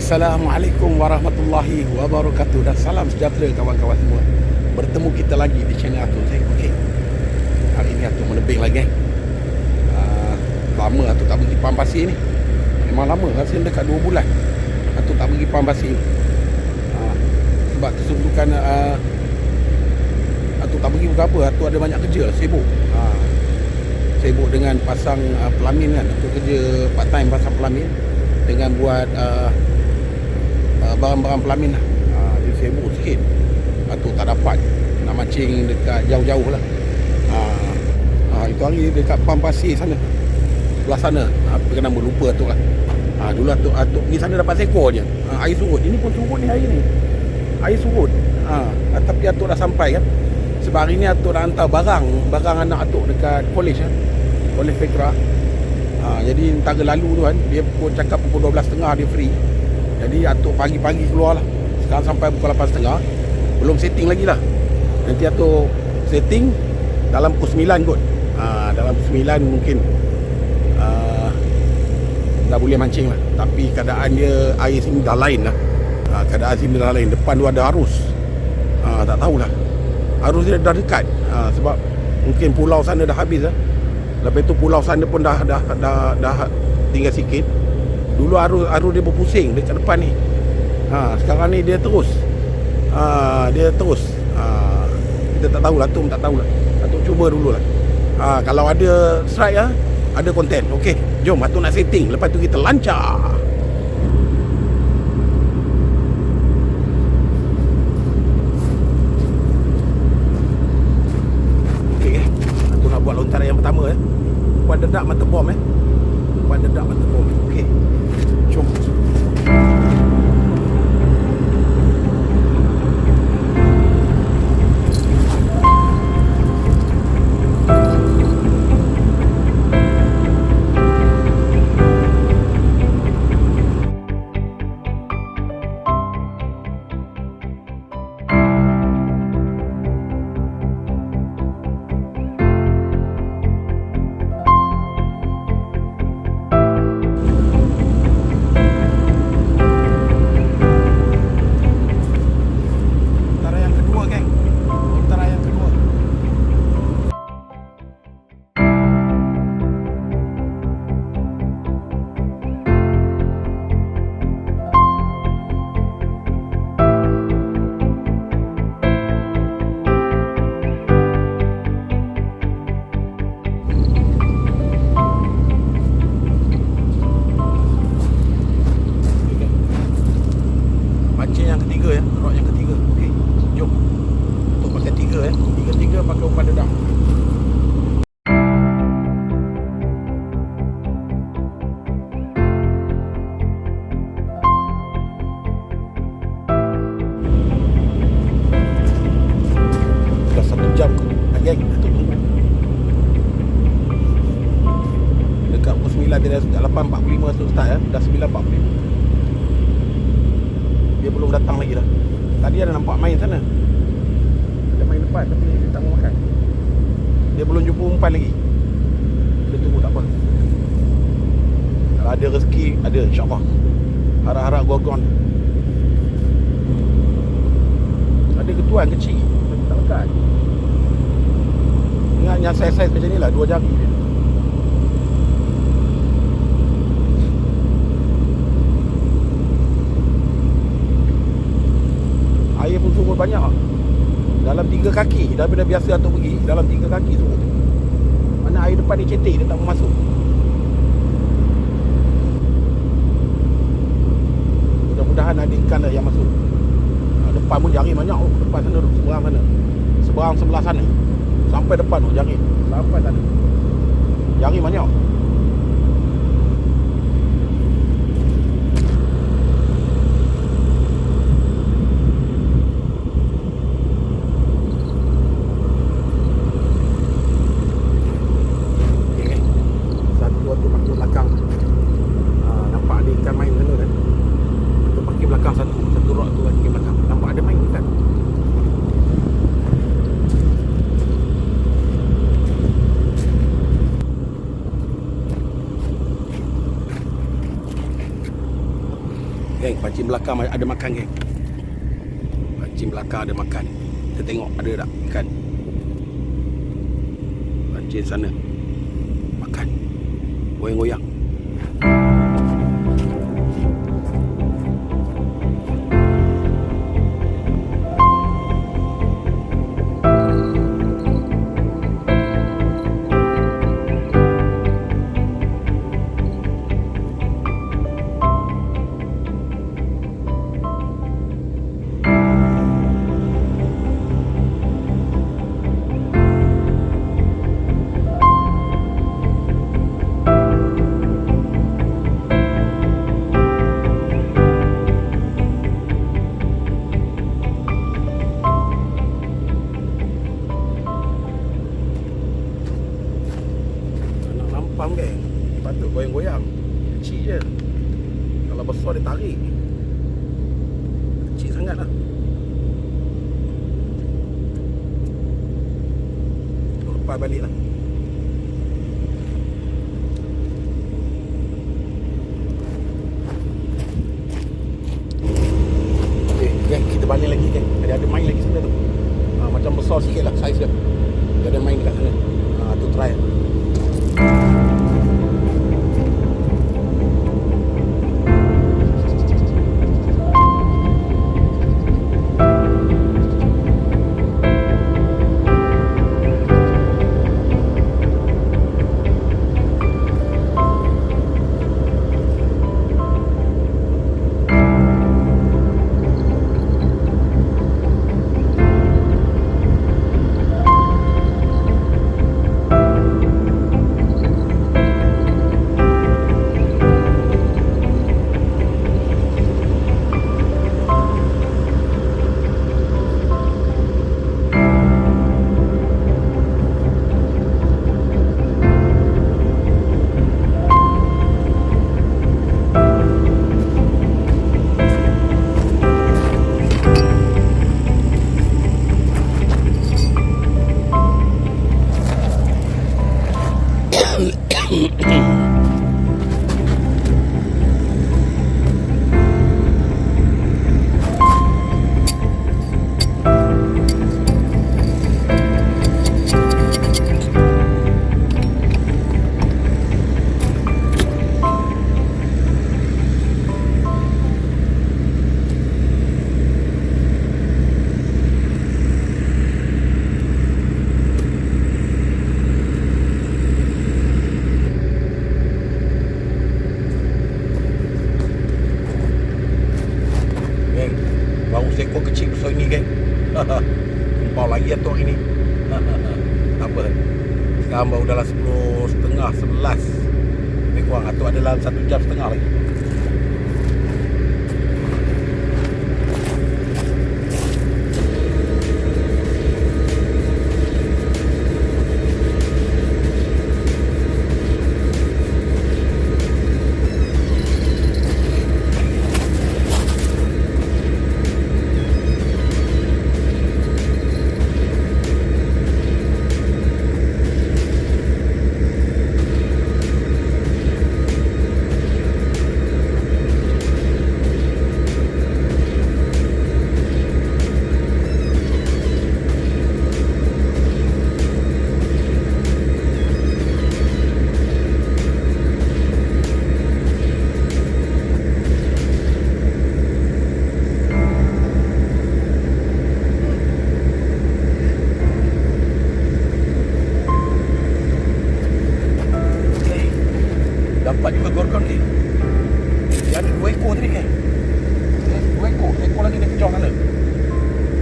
Assalamualaikum warahmatullahi wabarakatuh dan salam sejahtera kawan-kawan semua. Bertemu kita lagi di channel Atul saya. Okey. Hari ni Atul menebing lagi. Lama Atul tak pergi Padang Pasir ni. Memang lama, rasa dekat 2 bulan Atul tak pergi Padang Pasir ni. Sebab kesibukan Atul tak pergi bukan apa, Atul ada banyak kerja, sibuk. Sibuk dengan pasang pelamin kan. Atul kerja part time pasang pelamin dengan buat barang-barang pelamin lah. Dia sibuk sikit. Atuk tak dapat nak mancing dekat jauh-jauh lah. Itu hari dekat Padang Pasir sana, sebelah sana. Apa ke nama, lupa Atuk lah. Dulu Atuk pergi sana dapat seekor je. Air surut. Ini pun surut ni hari ni. Air surut. Tapi Atuk dah sampai kan. Sebab hari ni Atuk dah hantar barang anak Atuk dekat college kan. College Fekra. Jadi antara lalu tu kan, dia cakap pukul 12.30 dia free. Jadi Atuk pagi-pagi keluar lah. Sekarang sampai pukul 8.30. Belum setting lagi lah. Nanti Atuk setting dalam pukul 9 kot. Dalam pukul 9 mungkin dah boleh mancing lah. Tapi keadaan dia, air sini dah lain lah. Keadaan sini dah lain. Depan tu ada arus. Tak tahulah. Arus dia dah dekat. Sebab mungkin pulau sana dah habis lah. Lepas tu pulau sana pun dah tinggal sikit. Dulu arus dia berpusing dekat depan ni. Sekarang ni dia terus. Kita tak tahulah, Atuk tak tahulah. Atuk cuba dululah. Kalau ada strike ada konten. Okey, jom Atuk nak setting. Lepas tu kita lancar. Okey, Atuk nak buat lontaran yang pertama buat dedak mata bom buat dedak mata bom. Okey, jom. Pakai umpan dedak. Dah 1 jam geng, Atuk tunggu. Dekat pukul 9 dia dah 8.45 Atuk start dah 9.45. Dia belum datang lagi dah. Tadi ada nampak main sana. Main depan tapi dia tak mau makan. Dia belum jumpa umpan lagi. Kita tunggu tak apa. Kalau ada rezeki, ada insyaAllah. Harap-harap gorgon. Ada ketuan kecil tapi tak lekat. Ingat yang saiz-saiz macam ni lah, 2 jari dia. Air pun surut banyak lah. Dalam 3 kaki. Daripada biasa Atuk pergi, dalam 3 kaki surut. Mana air depan ni cetek, dia tak mau masuk. Mudah-mudahan ada ikan lah yang masuk. Depan pun jaring banyak. Depan sana, seberang sana, seberang sebelah sana. Sampai depan jaring. Sampai sana jaring banyak. Satu rod tu kan, belakang. Nampak ada main kan? Geng, pancing belakang ada makan, geng. Pancing belakang ada makan. Kita tengok ada tak ikan. Pancing sana makan. Goyang-goyang. Faham kan? Patut goyang-goyang. Kecil je. Kalau besar dia tarik. Kecil sangat lah. Lepas balik lah. Okay, kita balik lagi kan. Ada main lagi sana tu. Macam besar sikit lah saiz dia. Dia ada main dekat sana. Tu try. Seekor kecil besar ini geng. Kembau lagi tu hari ni. Tak apa. Sekarang baru dalam 10.30, 11. Lebih kurang atau adalah 1 jam setengah lagi. Dapat juga gorgon ni. Dia ada 2 ekor tadi kan. 2 ekor. Ekor lagi dia kejar sana.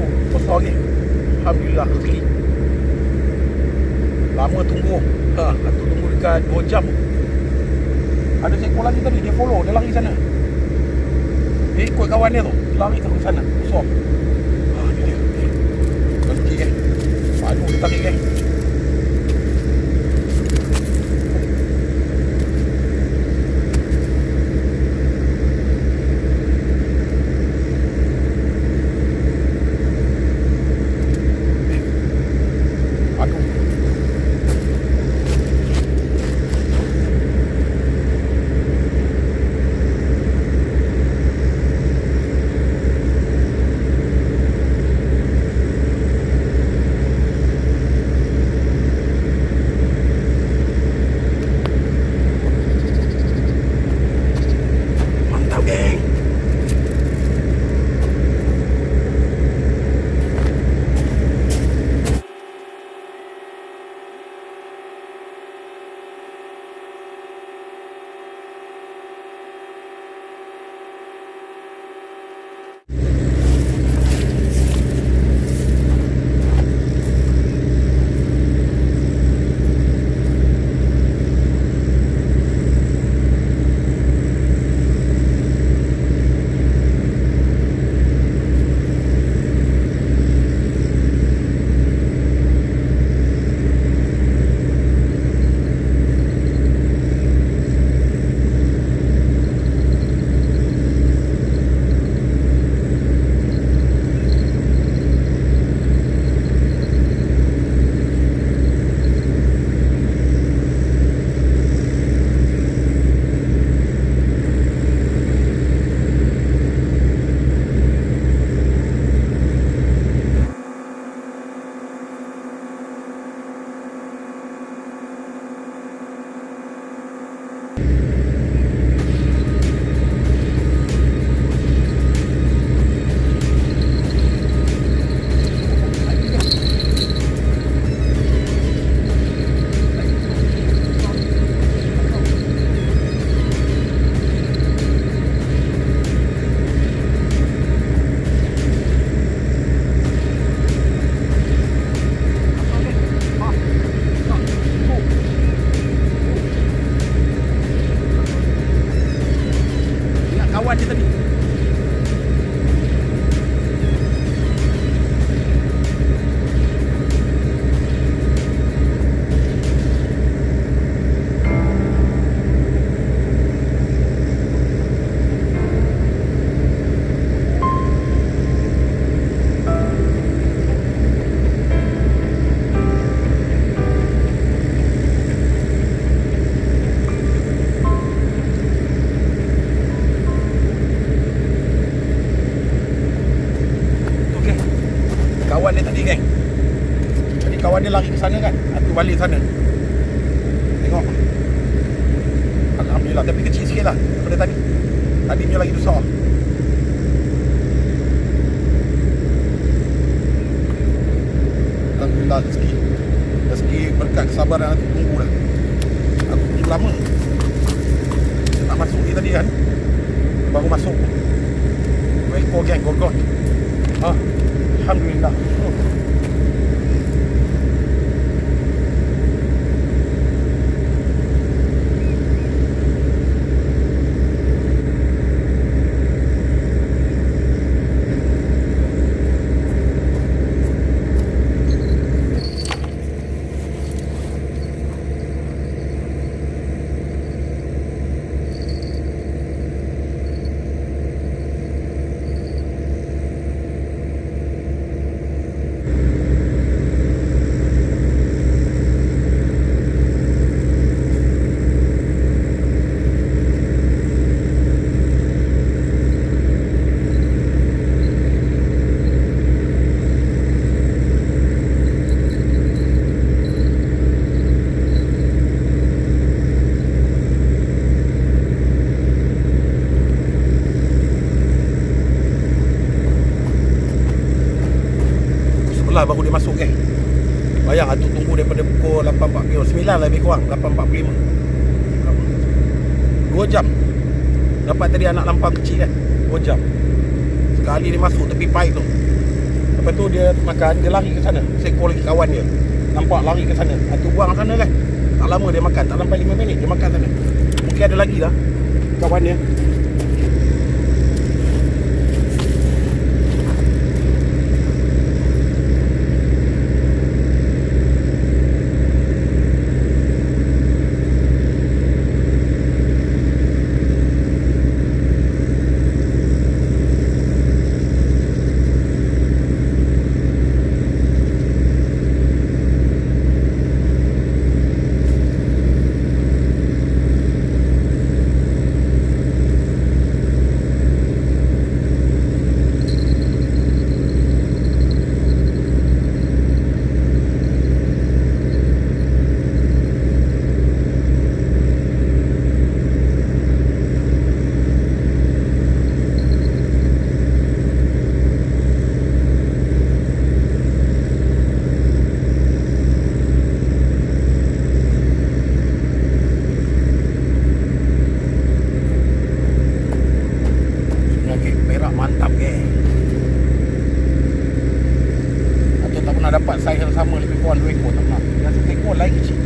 Oh, besar ni. Alhamdulillah rezeki. Lama tunggu. Aku tunggu dekat 2 jam. Ada seekor lagi tadi dia follow, dia lari sana. Dia ikut kawan dia tu, lari ke sana. Besar. Ni dia. Rezeki kan. Aduh, dia tarik kan. kawan dia tadi. Kawan dia tadi geng. Jadi kawan dia lari ke sana kan. Aku balik sana. Tengok. Alhamdulillah. Tapi kecil sikit lah daripada tadi. Tadi punya lagi besar. Alhamdulillah rezeki. Rezeki berkat kesabaran aku tunggu dah. Aku tunggu lama. Saya tak masuk ni tadi kan. Baru masuk. Go geng, go. Alhamdulillah. Baru dia masuk bayang aku tunggu daripada pukul 8.40 9 lebih kurang 8.45 2 jam dapat tadi anak lampang kecil kan 2 jam sekali dia masuk tepi paip tu. Lepas tu dia makan, dia lari ke sana. Saya call lagi kawan dia, nampak lari ke sana. Aku buang sana kan. Tak lama dia makan, tak sampai 5 minit dia makan sana. Mungkin ada lagi lah kawan dia. dapat saiz yang sama lebih kurang 2 ekor tak pernah. Yang 1 ekor lain kecil.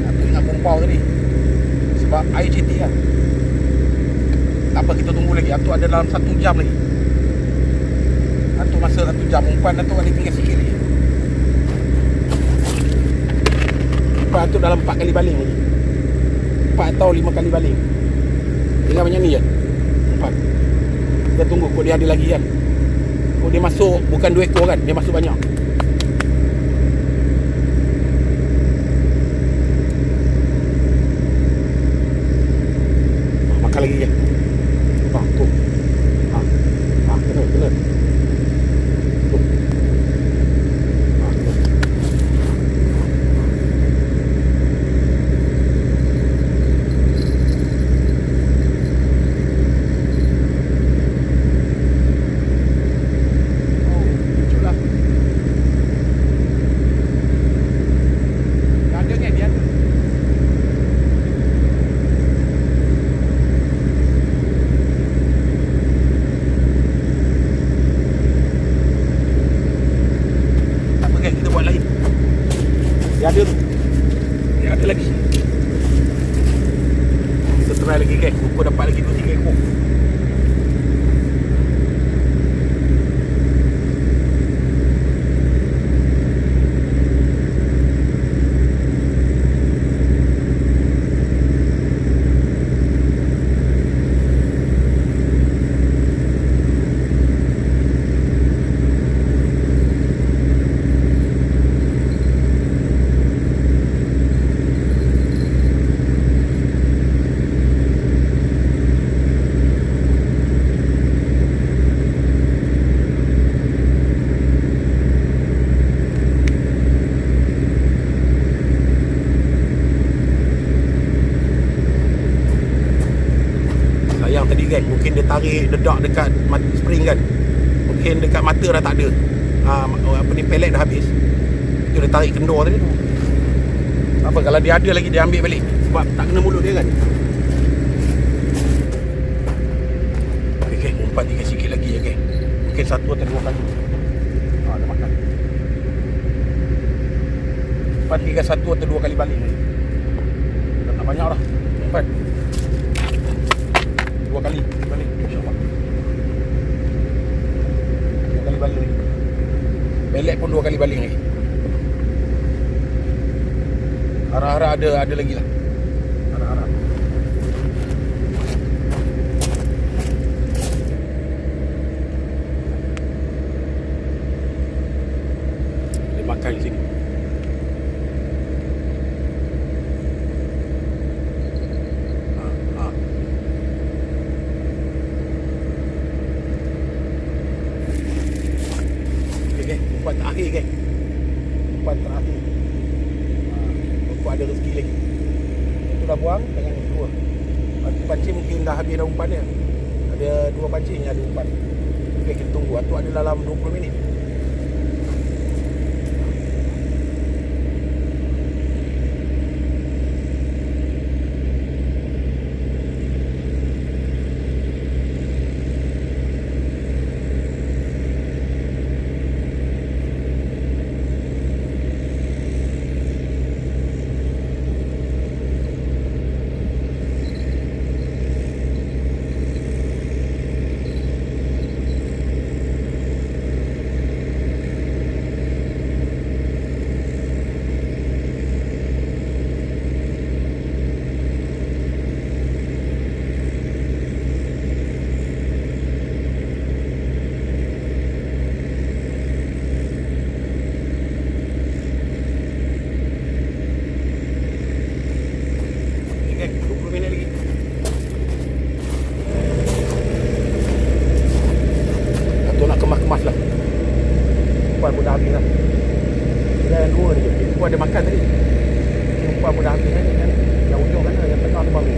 Aku ingat kompau tadi sebab air cetek kan. Tak apa, kita tunggu lagi. Atuk ada dalam 1 jam lagi. Atuk masa 1 jam. Umpan Atuk ada tinggal sikit lagi. Umpan Atuk dalam 4 kali baling lagi. 4 atau 5 kali baling. Tinggal macam ni je umpan. Kita tunggu kok dia ada lagi kan. Kok dia masuk bukan 2 ekor kan. Dia masuk banyak. Makan lagi je. Tu. Kena. Tu. ramai lagi geng. Kuku dapat lagi 2-3 ekor. Sayang tadi kan, mungkin dia tarik dedak dekat spring kan. Mungkin dekat mata dah tak ada. Apa ni, pelet dah habis. Itu dia tarik kendor tadi tu. Apa, kalau dia ada lagi dia ambil balik. Sebab tak kena mulut dia kan. Okay, umpan tinggal sikit lagi ya okay. Mungkin 1 atau 2 kali. Dah makan. Umpan tinggal 1 atau 2 kali balik lagi. Dah tak banyak dah umpan. 2 kali balik, insyaAllah. 2 kali balik lagi. Pelet pun 2 kali balik lagi. Harap-harap ada lagi lah. Harap-harap. Dia makan di sini. Umpan terakhir kan. Umpan terakhir. Aku ada rezeki lagi. Itu dah buang, jangan dua. Pancing mungkin dah habis dah umpan dia. Ada 2 pancing yang ada umpan. Okay, kita tunggu. Atuk ada dalam 20 minit. Umpan pun dah habis lah. Tinggal 2 je. Umpan ada makan tadi. Umpan pun dah habis kan. Yang ujung kan, yang tengah tu baru.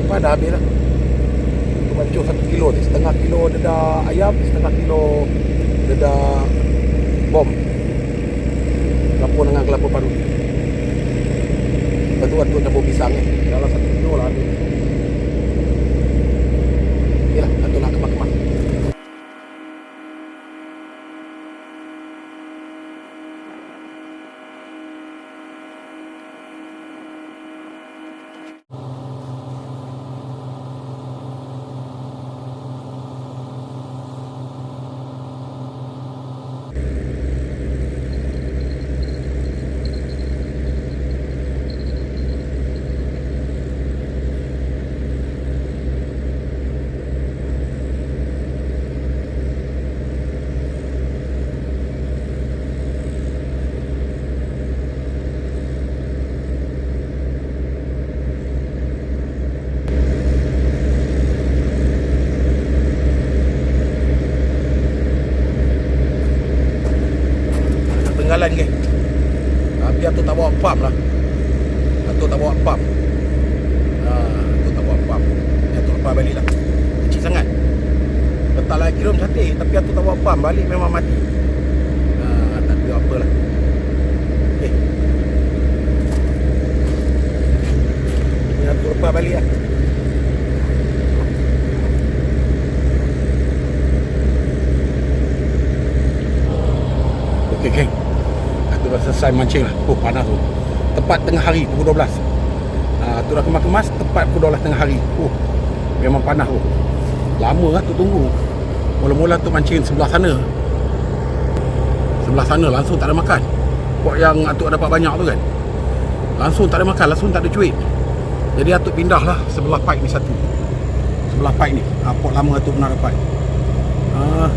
Umpan dah habis lah. Itu mancur 1 kilo ni. Setengah kilo dedah ayam, setengah kilo dedah bom. Kelapa dengan kelapa parut. Lepas tu atuk campur pisang ni. Dalam 1 kilo lah habis. Yalah, atuk nak kemas-kemas. Tenggalan ke. Tapi atuk tak bawa pump lah. Atuk tak bawa pump. Atuk tak bawa pump. Atuk lepas balik lah. Kecil sangat. Letaklah kira sate. Tapi atuk tak bawa pump. Balik memang mati. Tak ada apa lah. Okay. Ni atuk lepas balik lah. Okay, dah selesai selesai mancing lah. Oh, panas tu. Tepat tengah hari pukul 12. Tu dah kemas-kemas tepat pukul 12 tengah hari. Oh, memang panas tu. Lama lah tu tunggu. Mula-mula tu mancing sebelah sana. Sebelah sana langsung tak ada makan. Pok yang atuk dapat banyak tu kan, langsung tak ada makan, langsung tak ada cuit. Jadi atuk pindah lah sebelah pipe ni satu. Sebelah pipe ni pok lama atuk pernah dapat.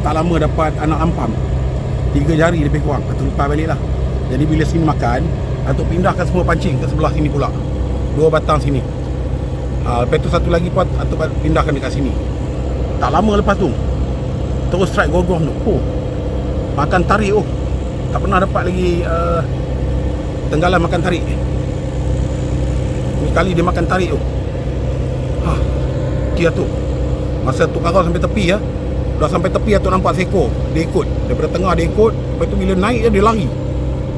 Tak lama dapat anak ampam 3 jari lebih kurang. Atuk lepas balik lah. Jadi bila sini makan, atuk pindahkan semua pancing ke sebelah sini pula. 2 batang sini. Lepas tu satu lagi pun atuk pindahkan dekat sini. Tak lama lepas tu terus strike gogoh tu. Oh, makan tarik. Oh, tak pernah dapat lagi tenggalan makan tarik. Ni kali dia makan tarik tu. Dia tu masa tu karau sampai tepi ya. Dah sampai tepi atuk nampak seekor. Dia ikut daripada tengah, dia ikut. Lepas tu bila naik dia lari.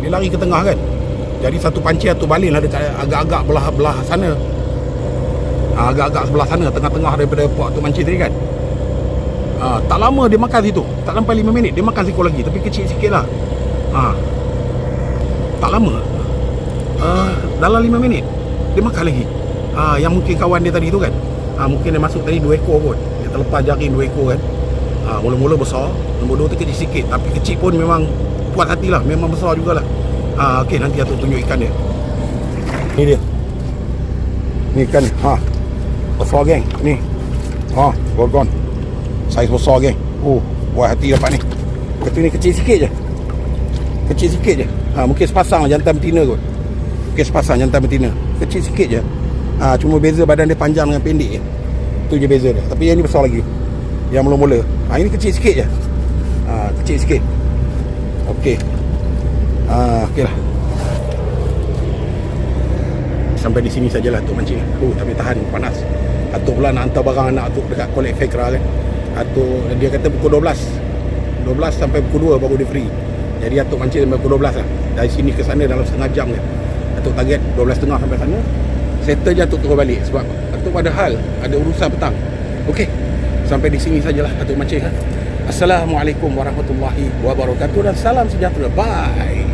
Dia lari ke tengah kan. Jadi satu pancing atuk baling lah dekat agak-agak belah sana. Agak-agak sebelah sana, tengah-tengah daripada pok tu mancing tadi kan. Tak lama dia makan situ. Tak sampai 5 minit dia makan seekor lagi, tapi kecil sikit lah. Tak lama, dalam 5 minit dia makan lagi. Yang mungkin kawan dia tadi tu kan, mungkin dia masuk tadi 2 ekor kot. Dia terlepas jaring 2 ekor kan. Mula-mula besar, nombor 2 tu kecil sikit, tapi kecil pun memang puas hati lah. Memang besar jugalah. Okey, nanti atuk tunjuk ikan dia. Ni dia. Ni ikan ni. Besar geng. Ni. Gorgon. Saiz besar geng. Puas hati dapat ni. Ketua ni kecil sikit je. Kecil sikit je. Mungkin sepasang jantan betina kot. Mungkin sepasang jantan betina. Kecil sikit je. Cuma beza badan dia panjang dengan pendek je. Tu je beza dia. Tapi yang ni besar lagi. Yang mula-mula. Ini kecil sikit je. Kecil sikit. Okey. Okey lah. Sampai di sini sajalah atuk mancing. Tak boleh tahan, panas. Atuk pula nak hantar barang anak atuk dekat Collect Fakra kan. Atuk dia kata pukul 12 sampai pukul 2 baru dia free. Jadi atuk mancing sampai pukul 12 lah. Dari sini ke sana dalam setengah jam kan. Atuk target 12.30 sampai sana. Settle je atuk turun balik. Sebab atuk ada hal, ada urusan petang. Okey. Sampai di sini sajalah atuk mancing. Assalamualaikum warahmatullahi wabarakatuh dan salam sejahtera. Bye.